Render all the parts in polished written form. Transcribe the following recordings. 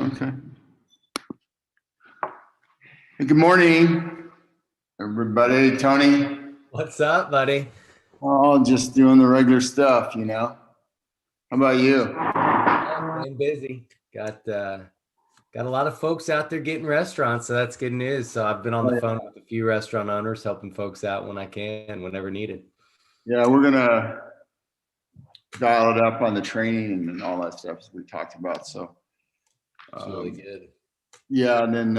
Okay. Hey, good morning, everybody. Tony. What's up, buddy? Oh, just doing the regular stuff, you know. How about you? Staying busy. Got a lot of folks out there getting restaurants, so that's good news. So I've been on the phone with a few restaurant owners, helping folks out when I can, whenever needed. Yeah, we're gonna dial it up on the training and all that stuff as we talked about. So It's really good. yeah, and then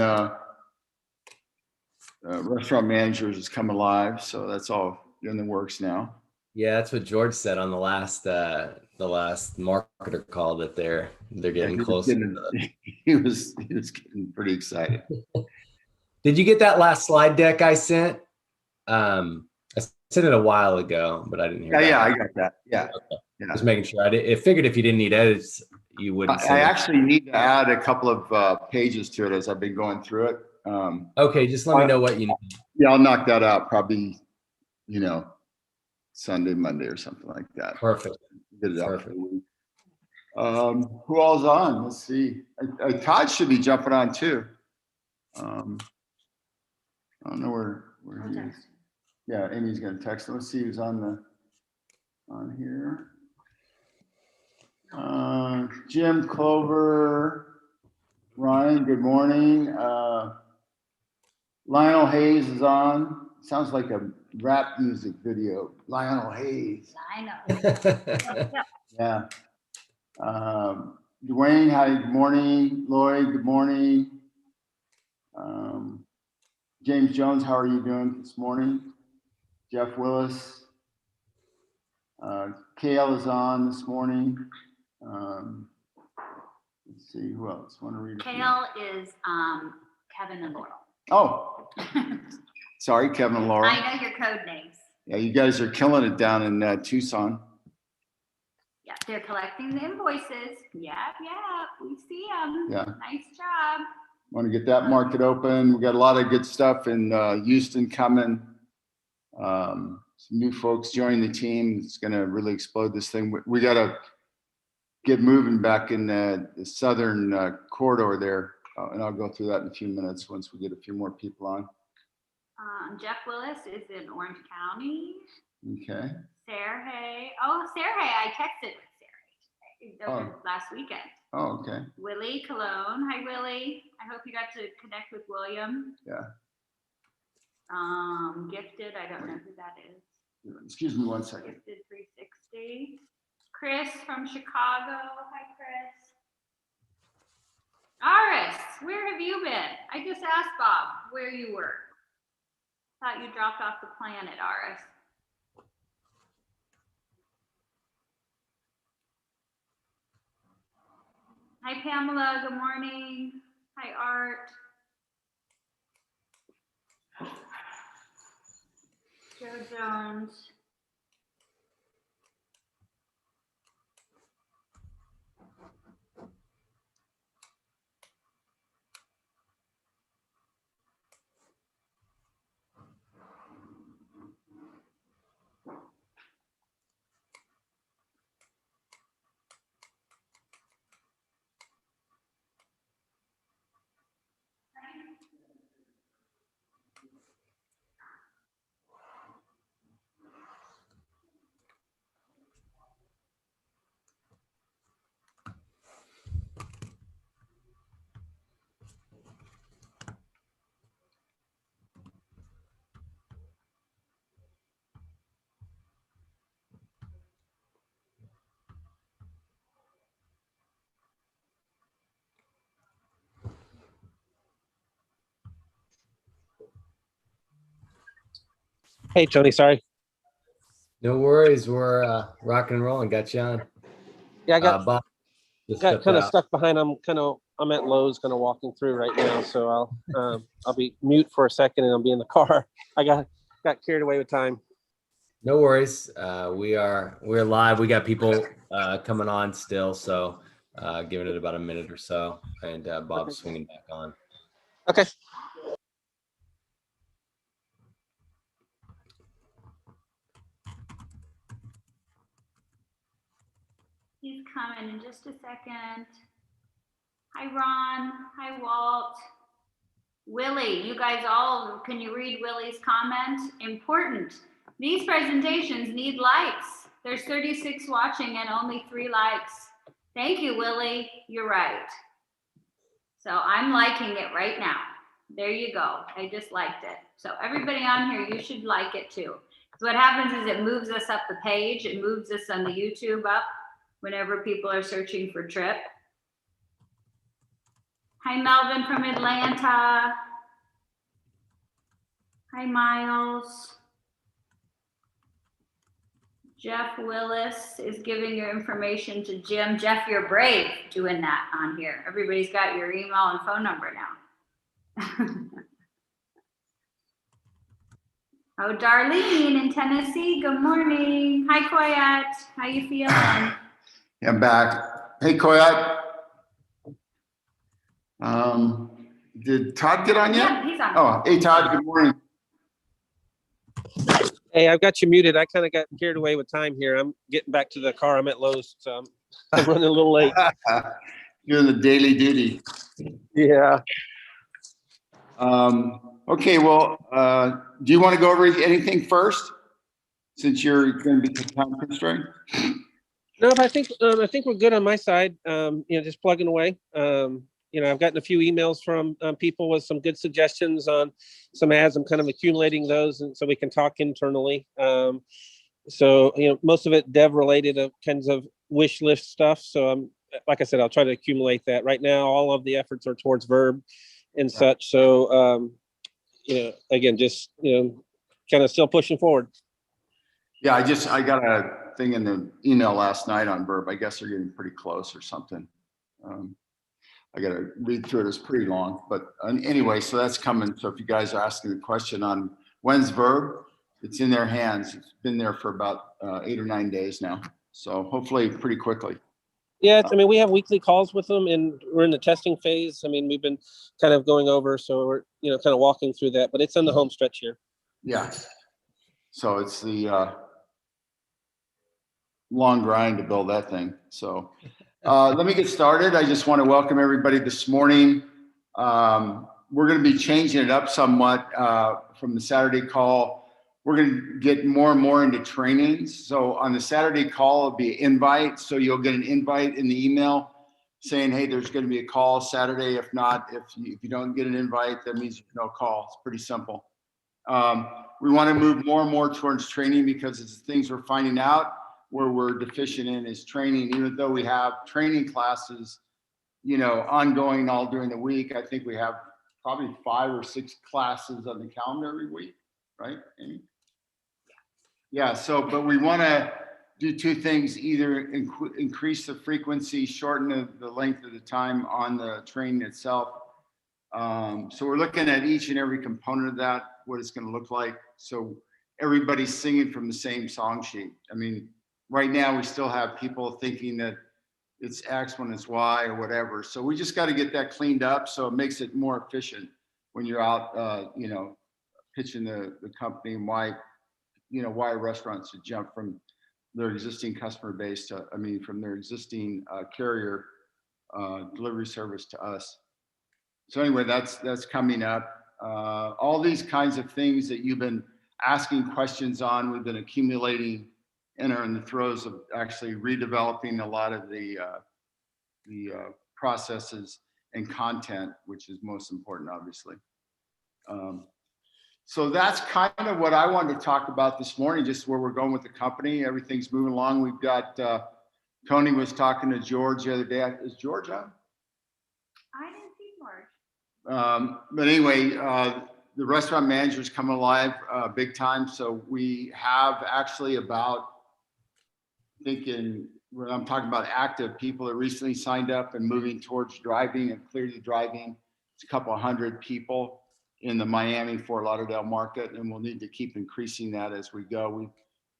restaurant managers is coming live, so that's all in the works now. Yeah, that's what George said on the last marketer call, that they're getting close. He was getting pretty excited. Did you get that last slide deck I sent? I sent it a while ago, but I didn't hear back. Yeah, I got that. Yeah. Okay. Yeah. Just making sure. I figured if you didn't need edits, you wouldn't. I actually need to add a couple of pages to it as I've been going through it. Okay, just let me know what you need. Yeah, I'll knock that out probably, Sunday, Monday or something like that. Perfect. Get it out for the week. Who all's on? Let's see. Todd should be jumping on too. I don't know where he is. Yeah, Amy's gonna text him. Let's see who's on here. Jim, Clover, Ryan, good morning. Lionel Hayes is on. Sounds like a rap music video. Lionel Hayes. I know. Yeah. Dwayne, hi, good morning. Lloyd, good morning. James Jones, how are you doing this morning? Jeff Willis. Kale is on this morning. Let's see, who else? Want to read? Kale is Kevin and Laurel. Oh, sorry, Kevin and Laurel. I know your code names. Yeah, you guys are killing it down in Tucson. Yeah, they're collecting the invoices. Yeah, we see them. Yeah. Nice job. Want to get that market open. We got a lot of good stuff in Houston coming. Some new folks joining the team. It's going to really explode this thing. We got to get moving back in the southern corridor there. And I'll go through that in a few minutes once we get a few more people on. Jeff Willis is in Orange County. Okay. Sergey. Oh, Sergey, I texted with Sergey last weekend. Oh, okay. Willie Cologne. Hi, Willie. I hope you got to connect with William. Yeah. Gifted. I don't know who that is. Excuse me one second. Gifted 360. Chris from Chicago. Hi, Chris. Aris, where have you been? I just asked Bob where you were. Thought you dropped off the planet, Aris. Hi, Pamela. Good morning. Hi, Art. Joe Jones. Hey, Tony, sorry. No worries. We're rocking and rolling. Got you on. Yeah, I got Bob kind of stuck behind. I'm at Lowe's, kind of walking through right now, so I'll be mute for a second, and I'll be in the car. I got carried away with time. No worries. We're live. We got people coming on still, so giving it about a minute or so, and Bob's swinging back on. Okay. He's coming in just a second. Hi, Ron. Hi, Walt. Willie, you guys all, can you read Willie's comment? Important. These presentations need likes. There's 36 watching and only 3 likes. Thank you, Willie. You're right. So I'm liking it right now. There you go. I just liked it. So everybody on here, you should like it too. So what happens is it moves us up the page. It moves us on the YouTube up whenever people are searching for Trip. Hi, Melvin from Atlanta. Hi, Miles. Jeff Willis is giving your information to Jim. Jeff, you're brave doing that on here. Everybody's got your email and phone number now. Oh, Darlene in Tennessee. Good morning. Hi, Koyat. How you feeling? I'm back. Hey, Koyat. Did Todd get on yet? Yeah, he's on. Oh, hey, Todd. Good morning. Hey, I've got you muted. I kind of got carried away with time here. I'm getting back to the car. I'm at Lowe's, so I'm running a little late. Doing the daily duty. Yeah. Okay, well, do you want to go over anything first, since you're going to be time constrained? No, but I think we're good on my side. Just plugging away. I've gotten a few emails from people with some good suggestions on some ads. I'm kind of accumulating those, and so we can talk internally. Most of it dev related, kinds of wish list stuff. So like I said, I'll try to accumulate that. Right now, all of the efforts are towards Verb and such. So again, just kind of still pushing forward. Yeah, I got a thing in the email last night on Verb. I guess they're getting pretty close or something. I got to read through it. It's pretty long, but anyway, so that's coming. So if you guys are asking the question on when's Verb, it's in their hands. It's been there for about 8 or 9 days now. So hopefully pretty quickly. Yeah, we have weekly calls with them, and we're in the testing phase. We've been kind of going over, so we're kind of walking through that, but it's in the home stretch here. Yeah. So it's the long grind to build that thing. So let me get started. I just want to welcome everybody this morning. We're going to be changing it up somewhat from the Saturday call. We're going to get more and more into trainings. So on the Saturday call, it'll be an invite. So you'll get an invite in the email saying, hey, there's going to be a call Saturday. If not, if you don't get an invite, that means there's no call. It's pretty simple. We want to move more and more towards training, because it's the things we're finding out where we're deficient in is training. Even though we have training classes, ongoing all during the week, I think we have probably 5 or 6 classes on the calendar every week, right, Amy? Yeah, but we want to do 2 things: either increase the frequency, shorten the length of the time on the training itself. So we're looking at each and every component of that, what it's going to look like. So everybody's singing from the same song sheet. Right now we still have people thinking that it's X when it's Y or whatever. So we just got to get that cleaned up, so it makes it more efficient when you're out, pitching the company, and why restaurants should jump from their existing customer base to, from their existing carrier delivery service to us. So anyway, that's coming up. All these kinds of things that you've been asking questions on, we've been accumulating and are in the throes of actually redeveloping a lot of the processes and content, which is most important, obviously. So that's kind of what I wanted to talk about this morning, just where we're going with the company. Everything's moving along. We've got, Tony was talking to George the other day. Is George on? I didn't see George. But anyway, the restaurant manager's coming alive big time. So we have actually when I'm talking about active people that recently signed up and moving towards driving and clearly driving, it's a couple of 100 people in the Miami, Fort Lauderdale market, and we'll need to keep increasing that as we go. We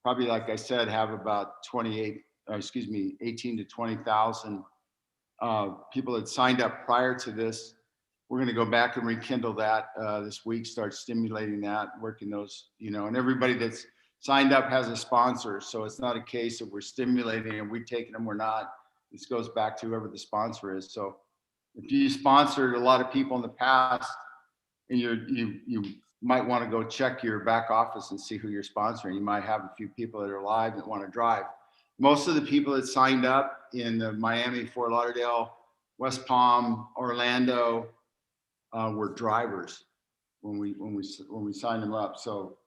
probably, like I said, have about 18 to 20,000 people that signed up prior to this. We're going to go back and rekindle that this week, start stimulating that, working those, and everybody that's signed up has a sponsor. So it's not a case of we're stimulating and we're taking them, we're not. This goes back to whoever the sponsor is. So if you sponsored a lot of people in the past, and you might want to go check your back office and see who you're sponsoring. You might have a few people that are live that want to drive. Most of the people that signed up in the Miami, Fort Lauderdale, West Palm, Orlando were drivers when we signed them up. So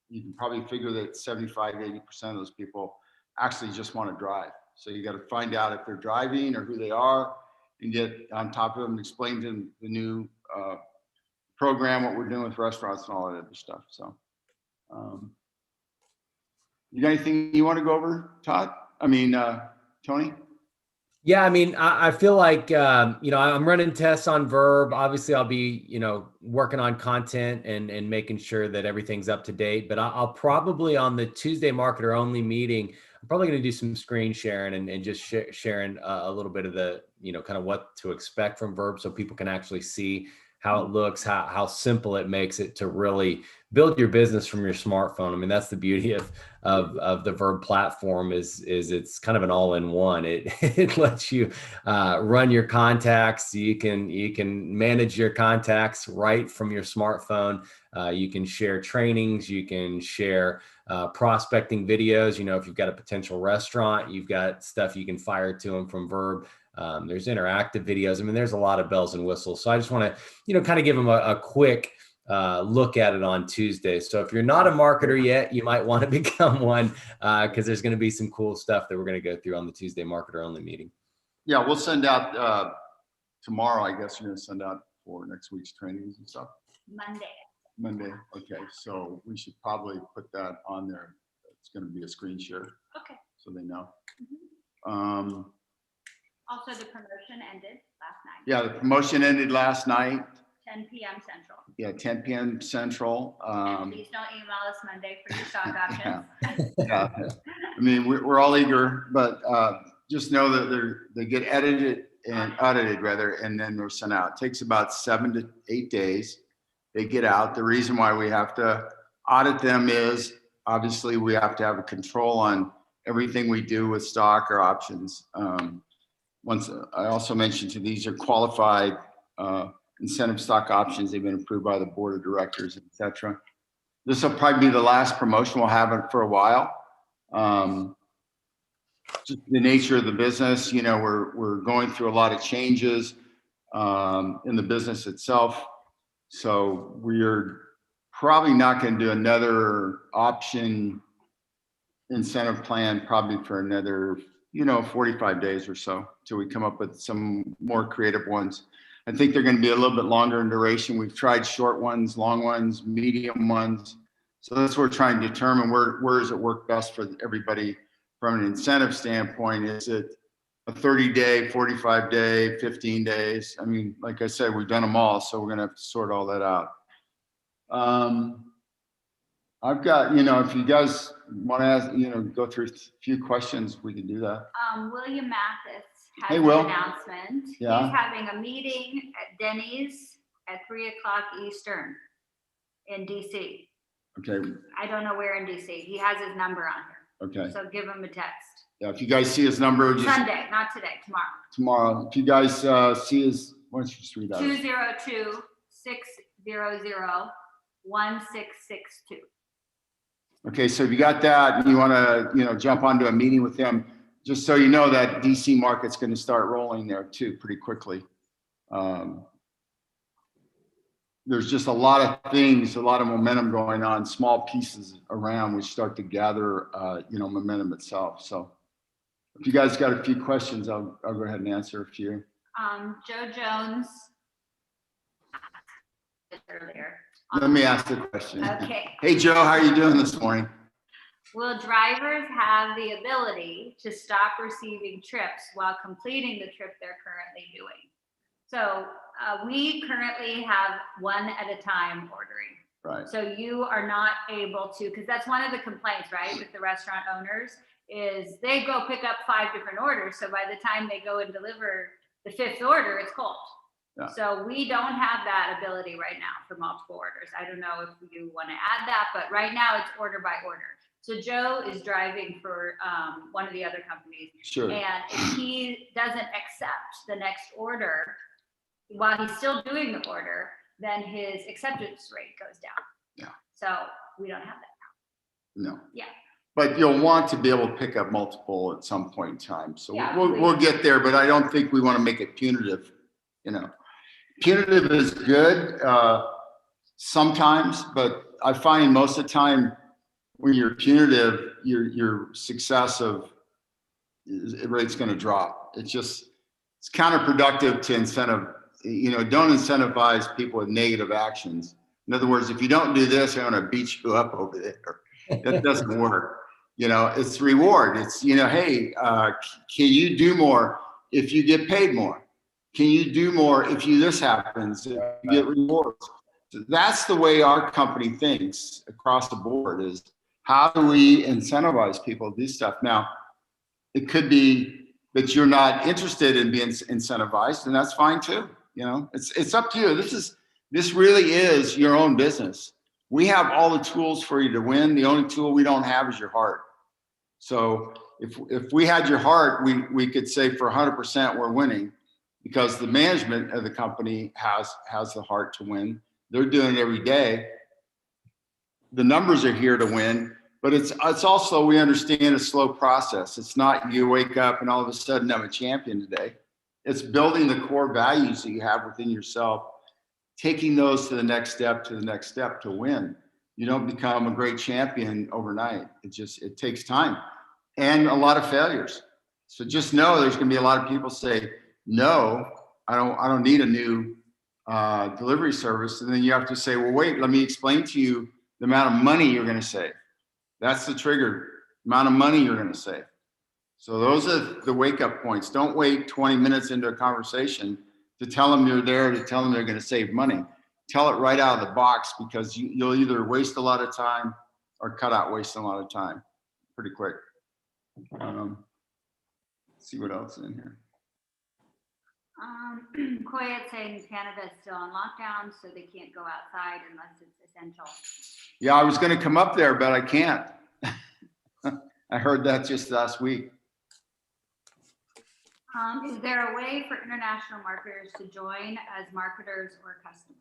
you can probably figure that 75-80% of those people actually just want to drive. So you got to find out if they're driving or who they are, and get on top of them and explain to them the new program, what we're doing with restaurants and all that other stuff. So you got anything you want to go over, Todd? I mean, Tony? Yeah, I mean, I feel like, I'm running tests on Verb. Obviously, I'll be, working on content and making sure that everything's up to date. But I'll probably, on the Tuesday marketer only meeting, I'm probably going to do some screen sharing and just sharing a little bit of the, kind of what to expect from Verb, so people can actually see how it looks, how simple it makes it to really build your business from your smartphone. I mean, that's the beauty of the Verb platform is it's kind of an all-in-one. It lets you run your contacts. You can manage your contacts right from your smartphone. You can share trainings. You can share prospecting videos. If you've got a potential restaurant, you've got stuff you can fire to them from Verb. There's interactive videos. I mean, there's a lot of bells and whistles. So I just want to, kind of give them a quick look at it on Tuesday. So if you're not a marketer yet, you might want to become one, because there's going to be some cool stuff that we're going to go through on the Tuesday marketer only meeting. Yeah, we'll send out tomorrow. I guess you're going to send out for next week's trainings and stuff. Monday. Okay, so we should probably put that on there. It's going to be a screen share. Okay. So they know. Also, the promotion ended last night. Yeah, the promotion ended last night. 10 p.m. Central. Yeah, 10 p.m. Central. And please don't email us Monday for your stock options. Yeah. I mean, we're all eager, but just know that they get edited and audited rather, and then they're sent out. It takes about 7 to 8 days. They get out. The reason why we have to audit them is obviously we have to have a control on everything we do with stock or options. Once I also mentioned to these are qualified incentive stock options. They've been approved by the board of directors, etc. This will probably be the last promotion we'll have it for a while. Just the nature of the business, we're going through a lot of changes in the business itself. So we're probably not going to do another option incentive plan probably for another 45 days or so till we come up with some more creative ones. I think they're going to be a little bit longer in duration. We've tried short ones, long ones, medium ones. So that's what we're trying to determine where does it work best for everybody from an incentive standpoint. Is it a 30-day, 45-day, 15 days? I mean, like I said, we've done them all, so we're going to have to sort all that out. I've got, if you guys want to ask, go through a few questions, we can do that. William Mathis has Hey, an Will. announcement. Yeah. He's having a meeting at Denny's at 3:00 Eastern in DC. Okay. I don't know where in DC. He has his number on here. Okay. So give him a text. Yeah. If you guys see his number, just Sunday, not today, tomorrow. tomorrow. If you guys see his, why don't you just read out? 202-600-1662. Okay, so if you got that and you want to, jump onto a meeting with them, just so you know that DC market's going to start rolling there too pretty quickly. There's just a lot of things, a lot of momentum going on, small pieces around which start to gather, momentum itself. So if you guys got a few questions, I'll go ahead and answer a few. Joe Jones. Earlier. Let me ask the question. Okay. Hey, Joe, how are you doing this morning? Will drivers have the ability to stop receiving trips while completing the trip they're currently doing? So we currently have one at a time ordering. Right. So you are not able to, because that's one of the complaints, right, with the restaurant owners, is they go pick up 5 different orders. So by the time they go and deliver the 5th order, it's cold. Yeah. So we don't have that ability right now for multiple orders. I don't know if you want to add that, but right now it's order by order. So Joe is driving for one of the other companies. Sure. And if he doesn't accept the next order, while he's still doing the order, then his acceptance rate goes down. Yeah. So we don't have that. No. Yeah. But you'll want to be able to pick up multiple at some point in time. So Yeah, we'll get there, but I don't think we want to make it punitive. Punitive is good sometimes, but I find most of the time when you're punitive, your success of rate's going to drop. It's counterproductive to incentive. Don't incentivize people with negative actions. In other words, if you don't do this, I'm going to beat you up over there. That doesn't work. It's reward. It's, hey, can you do more if you get paid more? Can you do more if this happens, if you get rewards? So that's the way our company thinks across the board, is how do we incentivize people to do stuff? Now, it could be that you're not interested in being incentivized, and that's fine too. It's up to you. This really is your own business. We have all the tools for you to win. The only tool we don't have is your heart. So if we had your heart, we could say for 100% we're winning, because the management of the company has the heart to win. They're doing it every day. The numbers are here to win, but it's also, we understand, a slow process. It's not you wake up and all of a sudden I'm a champion today. It's building the core values that you have within yourself, taking those to the next step to win. You don't become a great champion overnight. It takes time and a lot of failures. So just know there's going to be a lot of people say, no, I don't need a new delivery service. And then you have to say, well, wait, let me explain to you the amount of money you're going to save. That's the trigger, amount of money you're going to save. So those are the wake up points. Don't wait 20 minutes into a conversation to tell them you're there, to tell them they're going to save money. Tell it right out of the box, because you'll either waste a lot of time or cut out wasting a lot of time pretty quick. Let's see what else is in here. Koyet's saying Canada is still on lockdown, so they can't go outside unless it's essential. Yeah, I was going to come up there, but I can't. I heard that just last week. Is there a way for international marketers to join as marketers or customers?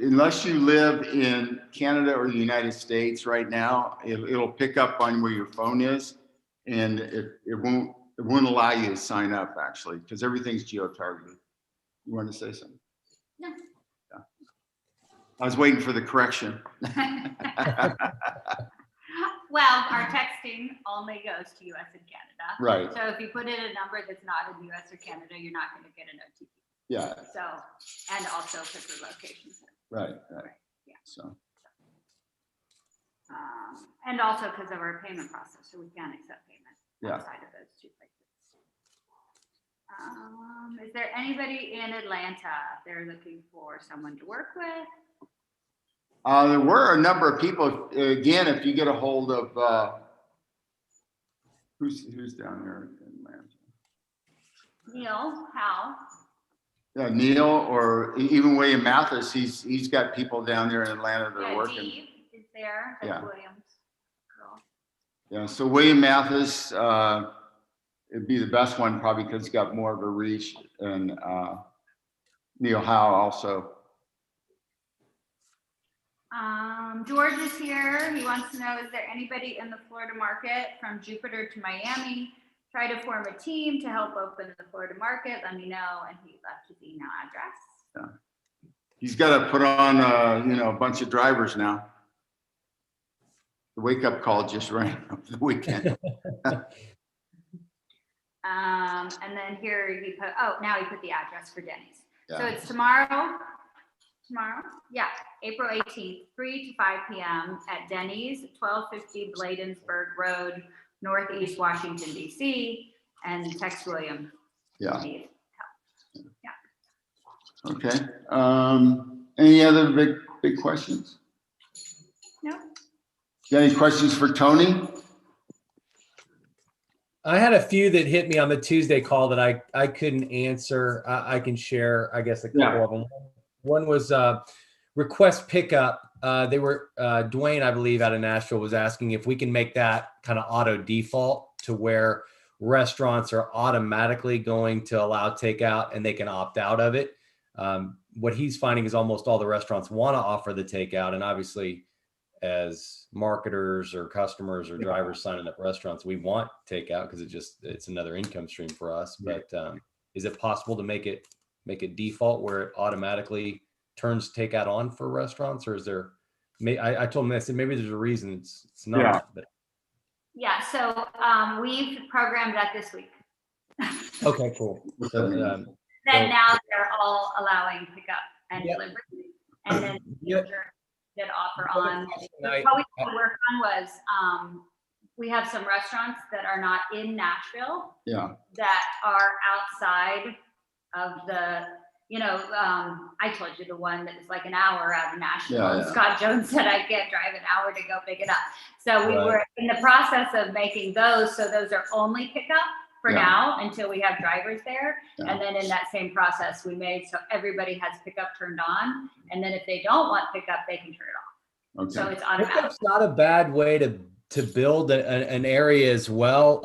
Unless you live in Canada or the United States right now, it'll pick up on where your phone is, and it won't allow you to sign up, actually, because everything's geo-targeted. You want to say something? No. Yeah. I was waiting for the correction. Well, our texting only goes to US and Canada. Right. So if you put in a number that's not in US or Canada, you're not going to get an OTP. Yeah. So, and also put the locations in. Right. Yeah. So. And also because of our payment process, so we can't accept payment outside of those two places. Is there anybody in Atlanta they're looking for someone to work with? There were a number of people. Again, if you get a hold of who's down there in Atlanta? Neil, Hal. Yeah, Neil, or even William Mathis. He's got people down there in Atlanta that are working. Dee is there. That's Williams' girl. Yeah, so William Mathis, it'd be the best one probably because he's got more of a reach, and Neil Howe also. George is here. He wants to know, is there anybody in the Florida market from Jupiter to Miami? Try to form a team to help open the Florida market. Let me know. And he left his email address. Yeah. He's got to put on, a bunch of drivers now. The wake up call just rang over the weekend. And then here he put, now he put the address for Denny's. Yeah. So it's tomorrow. Yeah, April 18th, 3 to 5 p.m. at Denny's, 1250 Bladensburg Road, Northeast Washington, D.C. And text William. Yeah. Yeah. Okay. Any other big questions? No. Got any questions for Tony? I had a few that hit me on the Tuesday call that I couldn't answer. I can share, I guess, a couple of them. One was request pickup. They were Dwayne, I believe, out of Nashville was asking if we can make that kind of auto default to where restaurants are automatically going to allow takeout and they can opt out of it. What he's finding is almost all the restaurants want to offer the takeout. And obviously, as marketers or customers or drivers signing up restaurants, we want takeout because it's another income stream for us. But is it possible to make it default where it automatically turns takeout on for restaurants, or is there? I told him, I said maybe there's a reason it's not. Yeah. But. Yeah, so we've programmed that this week. Okay, cool. So, Then now they're all allowing pickup and delivery, and then that offer on. What we had to work on was we have some restaurants that are not in Nashville. Yeah. That are outside of the, I told you the one that is like an hour out of Nashville. Yeah, And yeah. Scott Jones said I can't drive an hour to go pick it up. So we Right. were in the process of making those. So those are only pickup for Yeah. now until we have drivers there. Yeah. And then in that same process, we made so everybody has pickup turned on. And then if they don't want pickup, they can turn it off. Okay. So it's automatic. Pickup's not a bad way to build an area as well.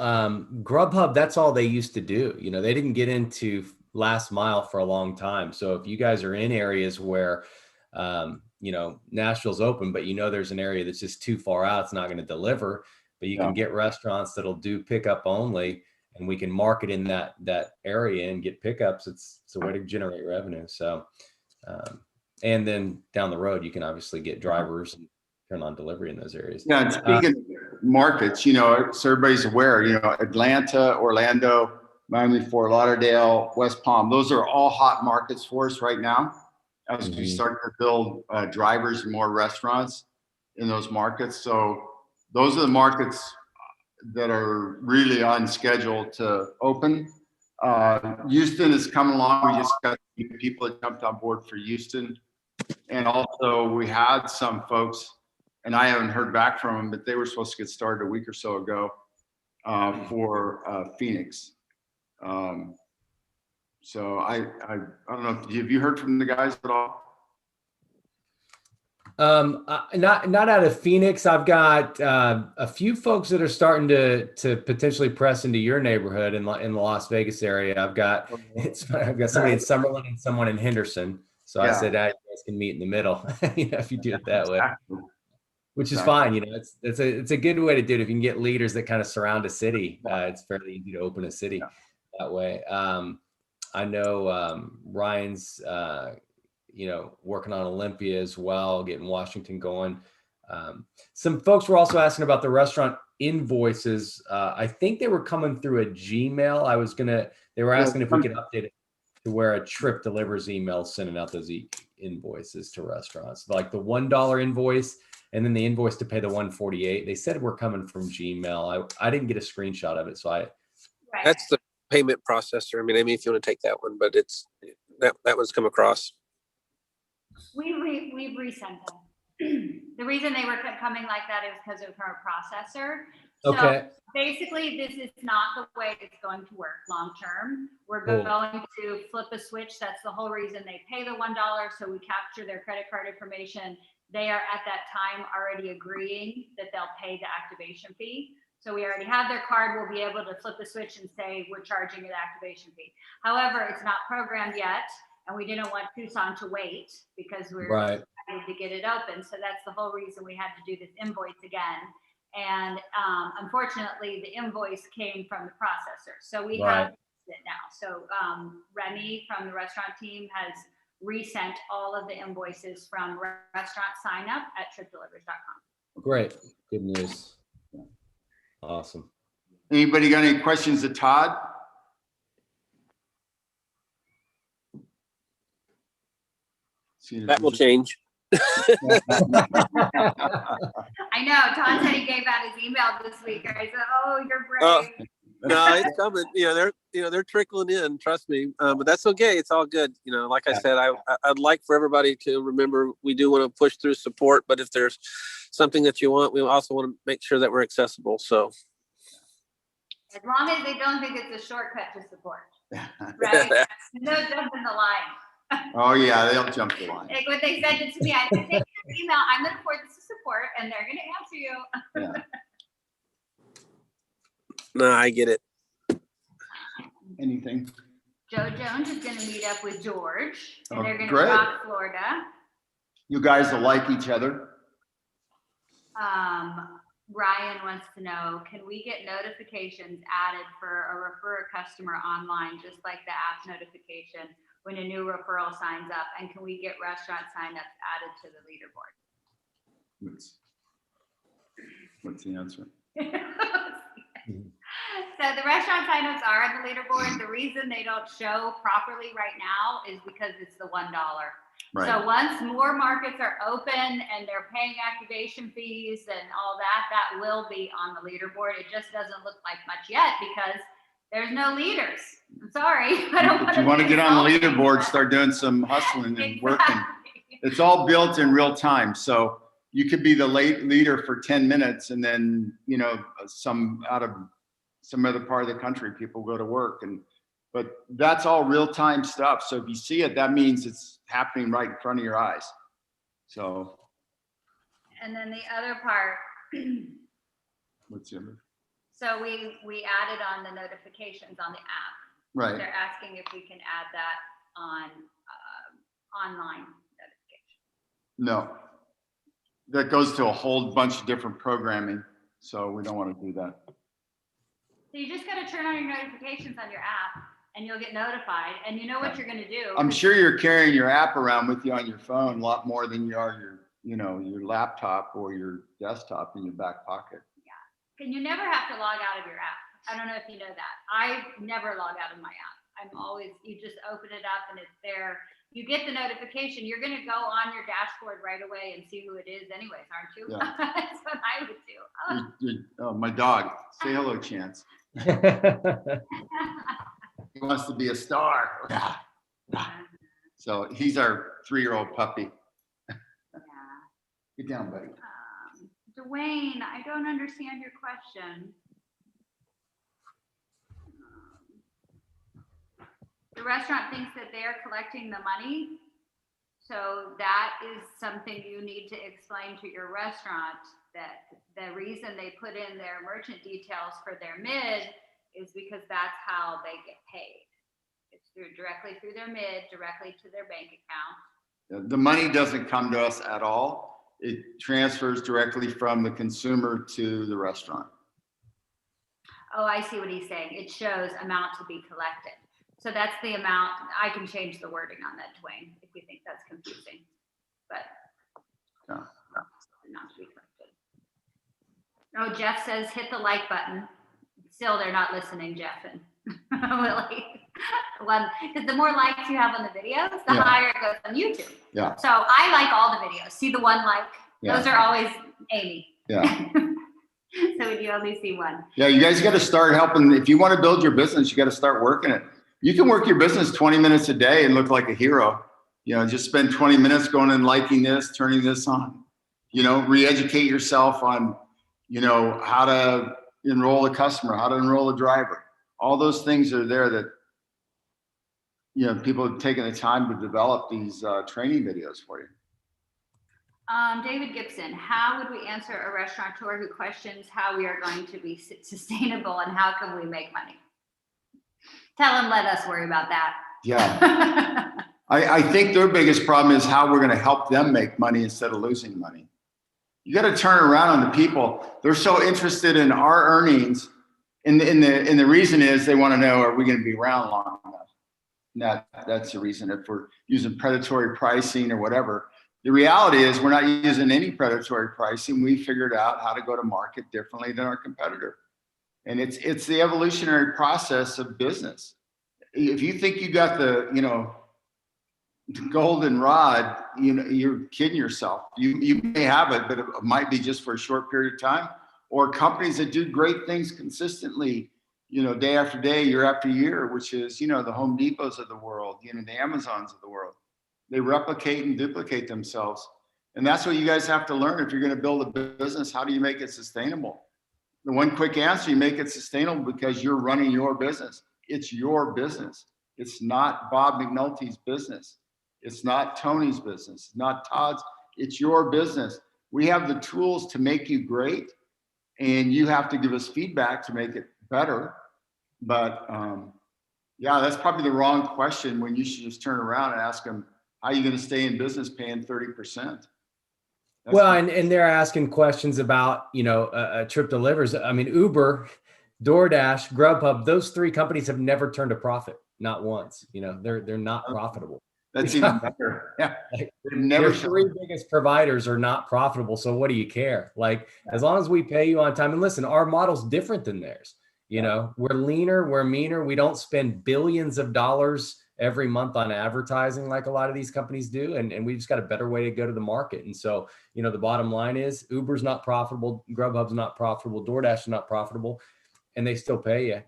Grubhub, that's all they used to do. They didn't get into last mile for a long time. So if you guys are in areas where, Nashville's open, but there's an area that's just too far out, it's not going to deliver, but you can get restaurants that'll do pickup only, and we can market in that area and get pickups. It's a way to generate revenue. So, and then down the road, you can obviously get drivers and turn on delivery in those areas. Yeah, and speaking of markets, so everybody's aware, Atlanta, Orlando, Miami, Fort Lauderdale, West Palm, those are all hot markets for us right now as we start to build drivers and more restaurants in those markets. So those are the markets that are really on schedule to open. Houston is coming along. We just got people that jumped on board for Houston. And also we had some folks, and I haven't heard back from them, but they were supposed to get started a week or so ago for Phoenix. So I don't know. Have you heard from the guys at all? Not out of Phoenix. I've got a few folks that are starting to potentially press into your neighborhood in the Las Vegas area. I've got somebody in Summerlin and someone in Henderson. So I said, you guys can meet in the middle, if you do it that way, which is fine. It's a good way to do it. If you can get leaders that kind of surround a city, it's fairly easy to open a city that way. I know Ryan's, working on Olympia as well, getting Washington going. Some folks were also asking about the restaurant invoices. I think they were coming through a Gmail. They were asking if we could update it to where a Trip delivers email sending out those invoices to restaurants, like the $1 invoice and then the invoice to pay the $148. They said we're coming from Gmail. I didn't get a screenshot of it, so That's the payment processor. I mean, if you want to take that one, but it's that one's come across. We've resent them. The reason they were coming like that is because of our processor. okay. So basically, this is not the way it's going to work long term. We're Cool. going to flip a switch. That's the whole reason they pay the $1. So we capture their credit card information. They are at that time already agreeing that they'll pay the activation fee. So we already have their card. We'll be able to flip a switch and say we're charging an activation fee. However, it's not programmed yet. And we didn't want Tucson to wait because we're Right. excited to get it open. So that's the whole reason we had to do this invoice again. And unfortunately, the invoice came from the processor. So we have it now. So Remy from the restaurant team has resent all of the invoices from restaurant sign up at tripdelivers.com. Great. Good news. Awesome. Anybody got any questions of Todd? That will change. I know. Todd said he gave out his email this week. I said, "Oh, you're brave." No, it's coming. They're trickling in. Trust me. But that's okay. It's all good. Like I said, I'd like for everybody to remember we do want to push through support. But if there's something that you want, we also want to make sure that we're accessible. So as long as they don't think it's a shortcut to support, right? No jumping the line. Oh yeah, they'll jump the line. Like what they said to me, I said, take your email. I'm going to forward this to support, and they're going to answer you. Yeah. no, I get it. anything? Joe Jones is gonna meet up with George, and Oh, they're gonna great. rock Florida. You guys will like each other. Ryan wants to know, can we get notifications added for a refer a customer online, just like the app notification when a new referral signs up? And can we get restaurant signups added to the leaderboard? What's the answer? So the restaurant signups are on the leaderboard. The reason they don't show properly right now is because it's the $1. Right. So once more markets are open and they're paying activation fees and all that, that will be on the leaderboard. It just doesn't look like much yet because there's no leaders. I'm sorry. I don't If you want to get on the insulting, leaderboard, but- start doing some hustling and working. Exactly. It's all built in real time. So you could be the late leader for 10 minutes and then, you know, some other part of the country, people go to work but that's all real time stuff. So if you see it, that means it's happening right in front of your eyes. So And then the other part, what's the other? so we added on the notifications on the app. Right. They're asking if we can add that on online notification. No. That goes to a whole bunch of different programming. So we don't want to do that. So you just gotta turn on your notifications on your app and you'll get notified and you know what you're gonna do. I'm sure you're carrying your app around with you on your phone a lot more than you are your laptop or your desktop in your back pocket. And you never have to log out of your app. I don't know if you know that. I never log out of my app. I'm always, you just open it up and it's there. You get the notification, you're gonna go on your dashboard right away and see who it is anyways, aren't you? Yeah. That's what I would do. Oh. Oh, my dog. Say hello, Chance. He wants to be a star. Yeah. So he's our 3-year-old puppy. Yeah. Get down, buddy. Dwayne, I don't understand your question. The restaurant thinks that they're collecting the money. So that is something you need to explain to your restaurant, that the reason they put in their merchant details for their mid is because that's how they get paid. It's directly through their mid, directly to their bank account. The money doesn't come to us at all. It transfers directly from the consumer to the restaurant. Oh, I see what he's saying. It shows amount to be collected. So that's the amount. I can change the wording on that, Dwayne, if you think that's confusing. But Yeah. not to be collected. Oh, Jeff says hit the like button. Still, they're not listening, Jeff and Willie. Because the more likes you have on the videos, the Yeah. higher it goes on YouTube. Yeah. So I like all the videos. See the one like? Yeah. Those are always Amy. Yeah. So you only see one. Yeah. You guys got to start helping. If you want to build your business, you got to start working it. You can work your business 20 minutes a day and look like a hero. You know, just spend 20 minutes going and liking this, turning this on. You know, re-educate yourself on, you know, how to enroll a customer, how to enroll a driver. All those things are there that, you know, people have taken the time to develop these training videos for you. David Gibson, how would we answer a restaurateur who questions how we are going to be sustainable and how can we make money? Tell him, let us worry about that. Yeah. I think their biggest problem is how we're going to help them make money instead of losing money. You got to turn around on the people. They're so interested in our earnings. And the reason is they want to know, are we going to be around long enough? That's the reason. If we're using predatory pricing or whatever, the reality is we're not using any predatory pricing. We figured out how to go to market differently than our competitor. And it's the evolutionary process of business. If you think you got the, you know, golden rod, you know, you're kidding yourself. You may have it, but it might be just for a short period of time. Or companies that do great things consistently, you know, day after day, year after year, which is, you know, the Home Depots of the world, you know, the Amazons of the world. They replicate and duplicate themselves. And that's what you guys have to learn. If you're going to build a business, how do you make it sustainable? The one quick answer, you make it sustainable because you're running your business. It's your business. It's not Bob McNulty's business. It's not Tony's business. It's not Todd's. It's your business. We have the tools to make you great, and you have to give us feedback to make it better. But Yeah, that's probably the wrong question when you should just turn around and ask them, how are you going to stay in business paying 30%? Well, and they're asking questions about, trip delivers. I mean, Uber, DoorDash, Grubhub, those three companies have never turned a profit, not once. They're not profitable. That's even better. Yeah. Like, They've never their three biggest providers are not profitable. So what do you care? Like, as long as we pay you on time, and listen, our model's different than theirs. We're leaner, we're meaner. We don't spend billions of dollars every month on advertising like a lot of these companies do. And we just got a better way to go to the market. And so, the bottom line is Uber's not profitable, Grubhub's not profitable, DoorDash is not profitable, and they still pay you.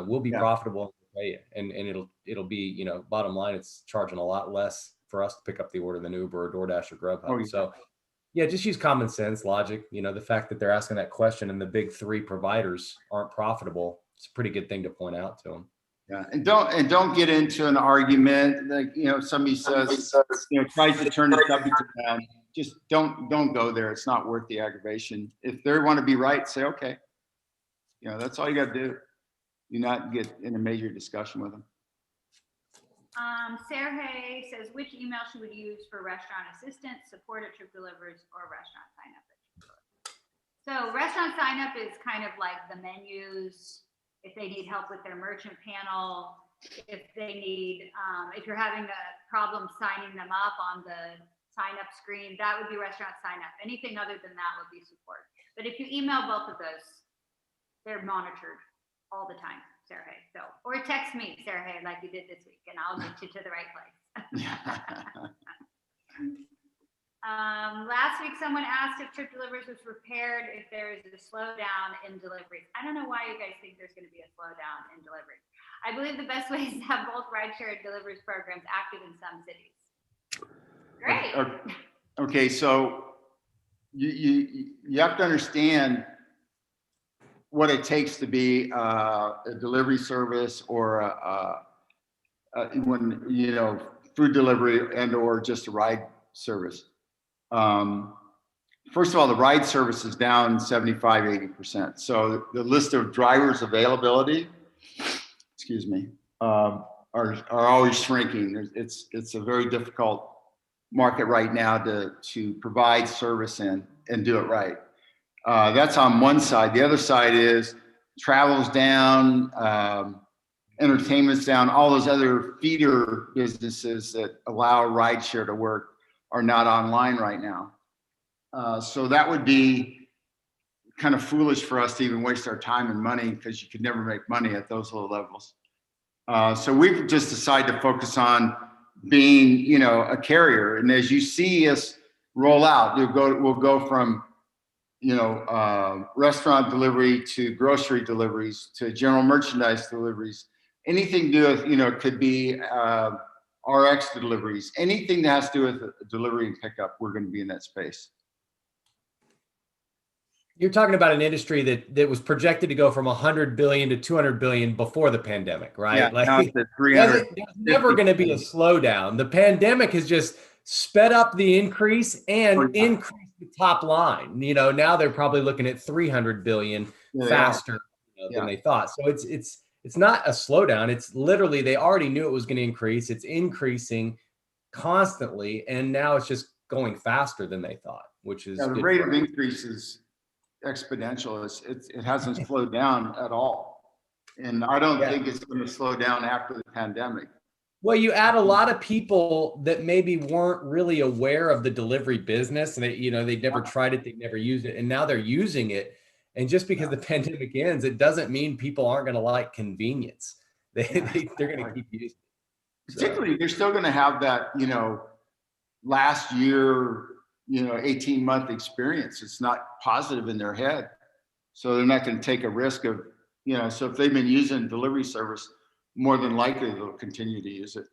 We'll be profitable and pay you. And it'll be, bottom line, it's charging a lot less for us to pick up the order than Uber or DoorDash or Grubhub. Oh, yeah. So yeah, just use common sense, logic. The fact that they're asking that question and the big three providers aren't profitable, it's a pretty good thing to point out to them. Yeah, and don't get into an argument like somebody says tries to turn the subject around. Just don't go there. It's not worth the aggravation. If they want to be right, say okay. That's all you got to do. Do not get in a major discussion with them. Sergey says, which email should we use for restaurant assistance, support at Trip Delivers, or restaurant sign up? So restaurant sign up is kind of like the menus. If they need help with their merchant panel, if they need, if you're having a problem signing them up on the sign up screen, that would be restaurant sign up. Anything other than that would be support. But if you email both of those, they're monitored all the time, Sergey. So, or text me, Sergey, like you did this week, and I'll get you to the right place. Last week, someone asked if Trip Delivers was prepared if there is a slowdown in deliveries. I don't know why you guys think there's going to be a slowdown in deliveries. I believe the best way is to have both rideshare and deliveries programs active in some cities. Great. Okay, so you have to understand what it takes to be a delivery service or when food delivery and or just a ride service. First of all, the ride service is down 75-80%. So the list of drivers availability, are always shrinking. It's a very difficult market right now to provide service and do it right. That's on one side. The other side is travel's down, entertainment's down. All those other feeder businesses that allow rideshare to work are not online right now. So that would be kind of foolish for us to even waste our time and money because you could never make money at those low levels. So we've just decided to focus on being, a carrier. And as you see us roll out, we'll go from, restaurant delivery to grocery deliveries to general merchandise deliveries. Anything to do with, could be RX deliveries, anything that has to do with delivery and pickup, we're going to be in that space. You're talking about an industry that was projected to go from 100 billion to 200 billion before the pandemic, right? Yeah, like now it's at 300. there's never going to be a slowdown. The pandemic has just sped up the increase and increased the top line. Now they're probably looking at 300 billion faster than they thought. So it's not a slowdown. It's literally, they already knew it was going to increase. It's increasing constantly. And now it's just going faster than they thought, which is the rate of increase is exponential. It hasn't slowed down at all. And I don't think it's going to slow down after the pandemic. Well, you add a lot of people that maybe weren't really aware of the delivery business, and they'd never tried it, they'd never used it, and now they're using it. And just because the pandemic ends, it doesn't mean people aren't going to like convenience. They're going to keep using it. Particularly, they're still going to have that, last year, 18-month experience. It's not positive in their head. So they're not going to take a risk of, so if they've been using delivery service, more than likely they'll continue to use it.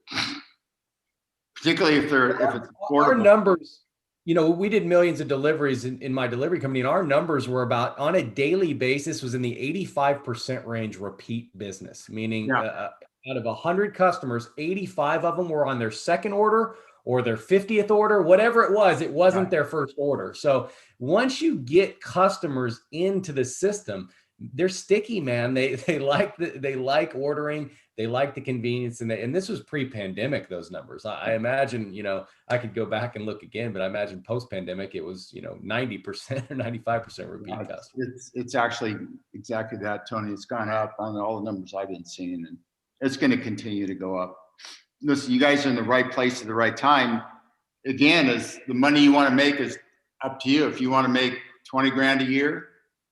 Particularly if it's affordable. Our numbers, we did millions of deliveries in my delivery company, and our numbers were about, on a daily basis, was in the 85% range repeat business, meaning out of 100 customers, 85 of them were on their second order or their 50th order, whatever it wasn't their first order. So once you get customers into the system, they're sticky, man. They like ordering. They like the convenience, and this was pre-pandemic. Those numbers, I imagine, I could go back and look again, but I imagine post-pandemic it was 90% or 95% repeat customers. It's actually exactly that, Tony. It's gone up on all the numbers I've been seeing, and it's going to continue to go up. Listen, you guys are in the right place at the right time. Again, is the money you want to make is up to you. If you want to make 20 grand a year,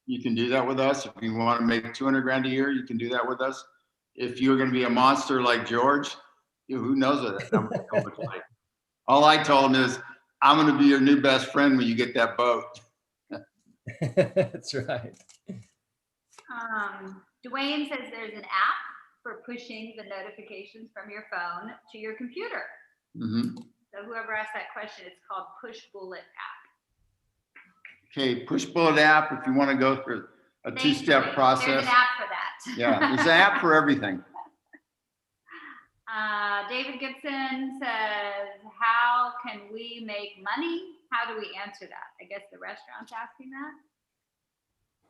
you can do that with us. If you want to make 200 grand a year, you can do that with us. If you're going to be a monster like George, who knows what that number will look like. All I told him is, I'm going to be your new best friend when you get that boat. That's right. Dwayne says there's an app for pushing the notifications from your phone to your computer. Mm-hmm. So whoever asked that question, it's called Push Bullet app. Okay, Push Bullet app, if you want to go through a two-step process. There's an app for that. Yeah, there's an app for everything. David Gibson says, how can we make money? How do we answer that? I guess the restaurant's asking that.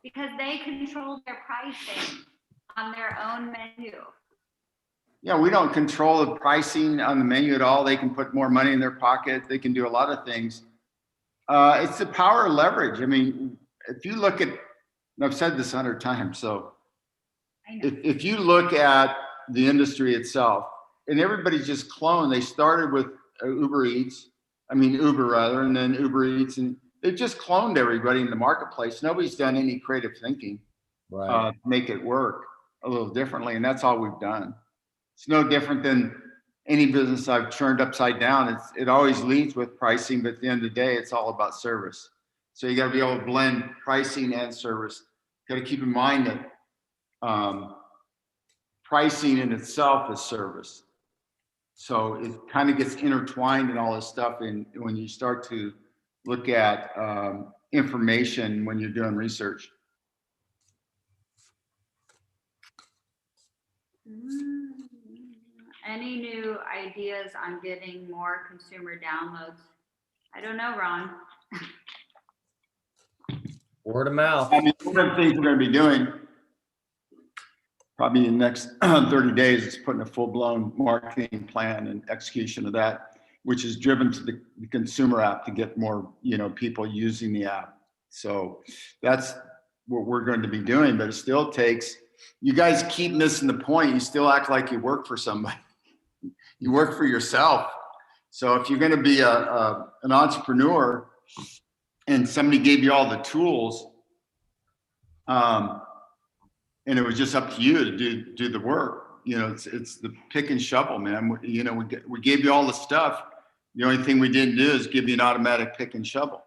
Because they control their pricing on their own menu. Yeah, we don't control the pricing on the menu at all. They can put more money in their pocket. They can do a lot of things. It's the power of leverage. I mean, if you look at, and I've said this 100 times, so if you look at the industry itself, and everybody's just cloned. They started with Uber, and then Uber Eats, and they've just cloned everybody in the marketplace. Nobody's done any creative thinking to make it work a little differently, and that's all we've done. It's no different than any business I've turned upside down. It always leads with pricing, but at the end of the day, it's all about service. So you got to be able to blend pricing and service. Got to keep in mind that pricing in itself is service. So it kind of gets intertwined in all this stuff. And when you start to look at information when you're doing research. Any new ideas on getting more consumer downloads? I don't know, Ron. Word of mouth. I mean, one of the things we're going to be doing probably in the next 30 days is putting a full-blown marketing plan and execution of that, which is driven to the consumer app to get more, people using the app. So that's what we're going to be doing, but it still takes, you guys keep missing the point. You still act like you work for somebody. You work for yourself. So if you're going to be an entrepreneur and somebody gave you all the tools, and it was just up to you to do the work, it's the pick and shovel, man. We gave you all the stuff. The only thing we didn't do is give you an automatic pick and shovel.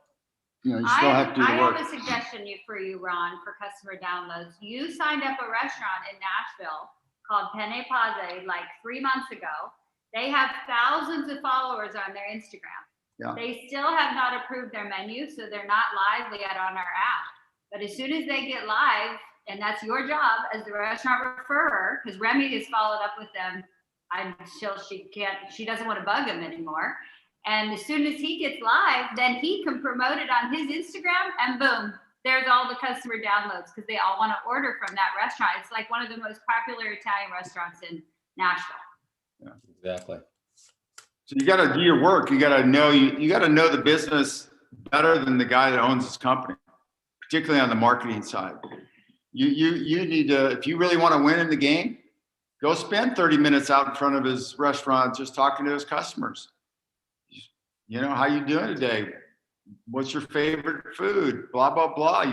You still have to do the work. I have a suggestion for you, Ron, for customer downloads. You signed up a restaurant in Nashville called Penne Pazze like 3 months ago. They have thousands of followers on their Instagram. Yeah. They still have not approved their menu, so they're not live yet on our app. But as soon as they get live, and that's your job as the restaurant referrer, because Remy has followed up with them until she doesn't want to bug him anymore. And as soon as he gets live, then he can promote it on his Instagram, and boom, there's all the customer downloads because they all want to order from that restaurant. It's like one of the most popular Italian restaurants in Nashville. Yeah, exactly. So you got to do your work. You got to know you got to know the business better than the guy that owns his company, particularly on the marketing side. You need to, if you really want to win in the game, go spend 30 minutes out in front of his restaurant just talking to his customers. How you doing today? What's your favorite food? Blah, blah, blah,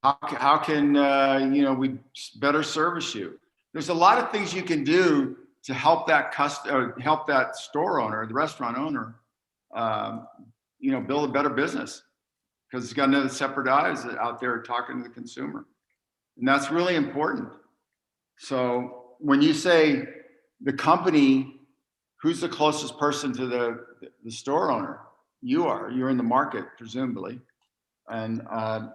How can, we better service you? There's a lot of things you can do to help that help that store owner, the restaurant owner, build a better business, because it's got another separate eyes out there talking to the consumer. And that's really important. So when you say the company, who's the closest person to the store owner? You're in the market, presumably. And